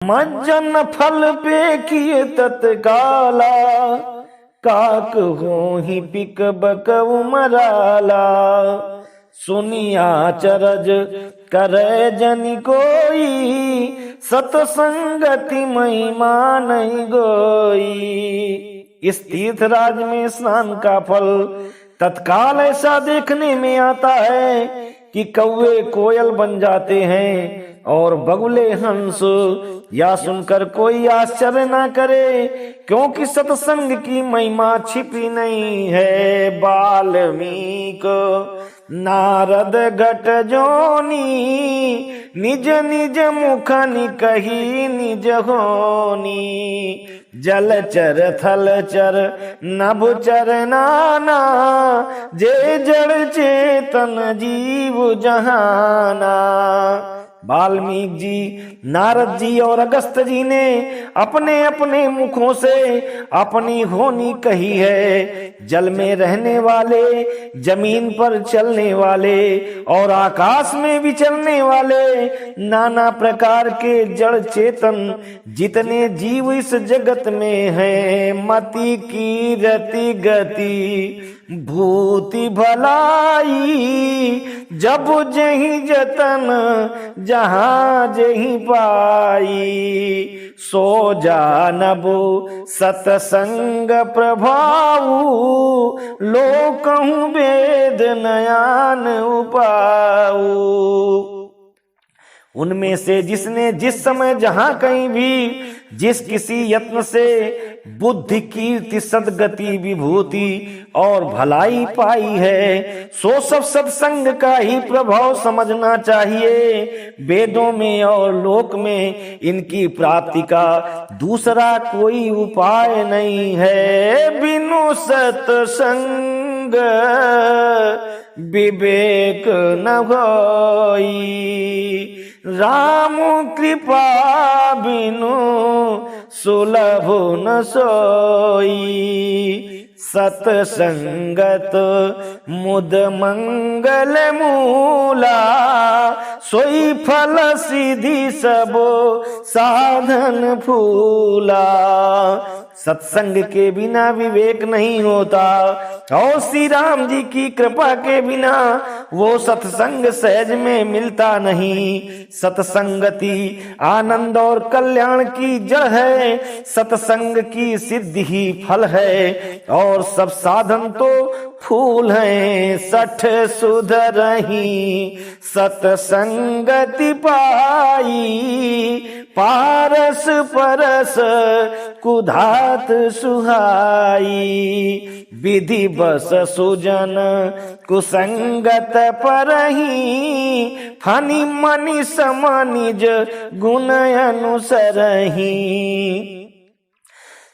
मज्जन फल पे किए तत्काला, काक हो ही पिक बक उमराला। सुनिया चरज करे जनि कोई, सतसंगति महिमा नहीं गोई। इस तीर्थराज में स्नान का फल तत्काल ऐसा देखने में आता है कि कौवे कोयल बन जाते हैं और बगुले हंस। या सुनकर कोई आश्चर्य ना करे, क्योंकि सत्संग की महिमा छिपी नहीं है। वाल्मीक नारद घट जोनी, निज निज मुख कही निज होनी। जलचर थलचर नभचर नाना, जे जड़ चेतन जीव जहाना। वाल्मीकि जी, नारद जी और अगस्त जी ने अपने अपने मुखों से अपनी होनी कही है। जल में रहने वाले, जमीन पर चलने वाले और आकाश में विचरने वाले नाना प्रकार के जड़ चेतन जितने जीव इस जगत में हैं, मति की रति गति भूति भलाई, जब जही जतन जहां जही पाई। सो जानबु सतसंग प्रभाऊ, लोकहु वेद नयान उपाऊ। उनमें से जिसने जिस समय जहां कहीं भी जिस किसी यत्न से बुद्धि कीर्ति सदगति विभूति और भलाई पाई है, सो सब सत्संग का ही प्रभाव समझना चाहिए। वेदों में और लोक में इनकी प्राप्ति का दूसरा कोई उपाय नहीं है। बिनु सत्संग विवेक न होई, राम कृपा बिनु सुलभ न सोई। सतसंगत मुद मंगल मूला, सोई फल सिद्धि सबो साधन फूला। सत्संग के बिना विवेक नहीं होता और श्री राम जी की कृपा के बिना वो सत्संग सहज में मिलता नहीं। सत्संगति आनंद और कल्याण की जड़ है, सत्संग की सिद्धि ही फल है और सब साधन तो फूल हैं। सठ सुधरही सत्संगति पाई, पारस परस कुधात सुहाई। विधि बस सुजन कुसंगत परही, फनि मनि समनिज गुण अनुसरही।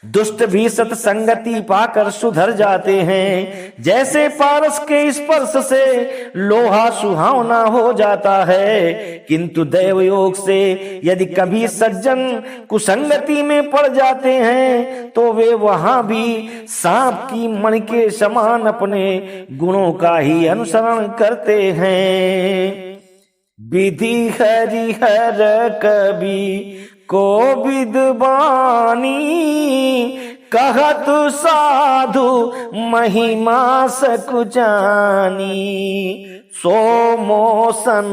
दुष्ट भी सत्संगति पाकर सुधर जाते हैं, जैसे पारस के स्पर्श से लोहा सुहावना हो जाता है। किंतु दैव योग से यदि कभी सज्जन कुसंगति में पड़ जाते हैं तो वे वहां भी सांप की मणि के समान अपने गुणों का ही अनुसरण करते हैं। विधि हरिहर कवि को विद्वानी, कहत साधु महिमा सकुचानी। सो मोसन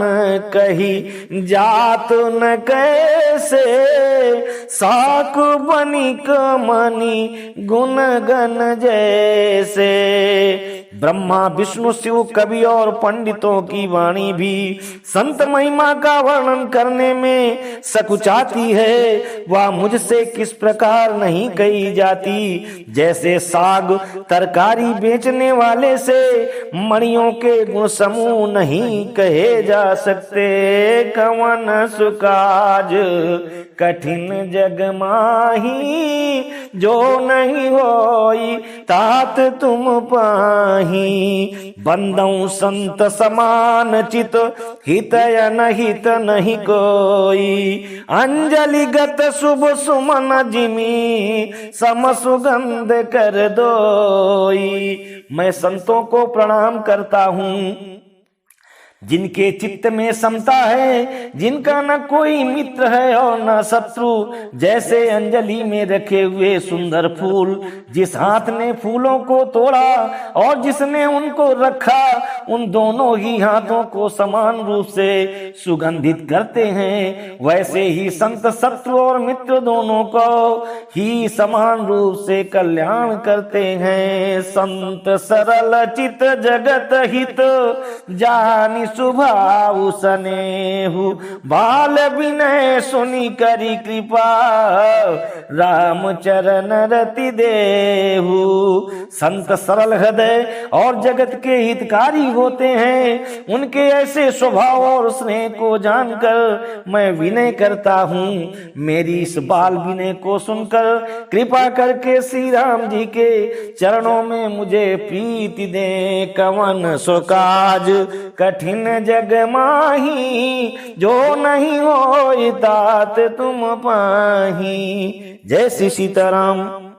कही जात न कैसे, साक बनिक मनि गुण गण जैसे। ब्रह्मा विष्णु शिव कवि और पंडितों की वाणी भी संत महिमा का वर्णन करने में सकुचाती है। वह मुझसे किस प्रकार नहीं कही जाती, जैसे साग तरकारी बेचने वाले से मणियों के गुण समूह नहीं कहे जा सकते। कवन सुकाज कठिन जग माही, जो नहीं होई तात तुम पाही। बंदौ संत समान चित, हित अनहित नहीं कोई। अंजलि गत शुभ सुमन जिमी, सम सुगंध कर दोई। मैं संतों को प्रणाम करता हूँ, जिनके चित्त में समता है, जिनका न कोई मित्र है और न शत्रु, जैसे अंजलि में रखे हुए सुंदर फूल, जिस हाथ ने फूलों को तोड़ा और जिसने उनको रखा, उन दोनों ही हाथों को समान रूप से सुगंधित करते हैं, वैसे ही संत शत्रु और मित्र दोनों को ही समान रूप से कल्याण करते हैं। संत सरल चित जगत हित जानी स्वभाव स्नेहु, बाल विनय सुनी करी कृपा राम चरण रति देहु। संत सरल हृदय और जगत के हितकारी होते हैं। उनके ऐसे स्वभाव और स्नेह को जानकर मैं विनय करता हूँ। मेरी इस बाल विनय को सुनकर कृपा करके श्री राम जी के चरणों में मुझे प्रीति दे। कवन सो काज कठिन जग माही, जो नहीं हो तात तुम पाही। जय श्री सीताराम।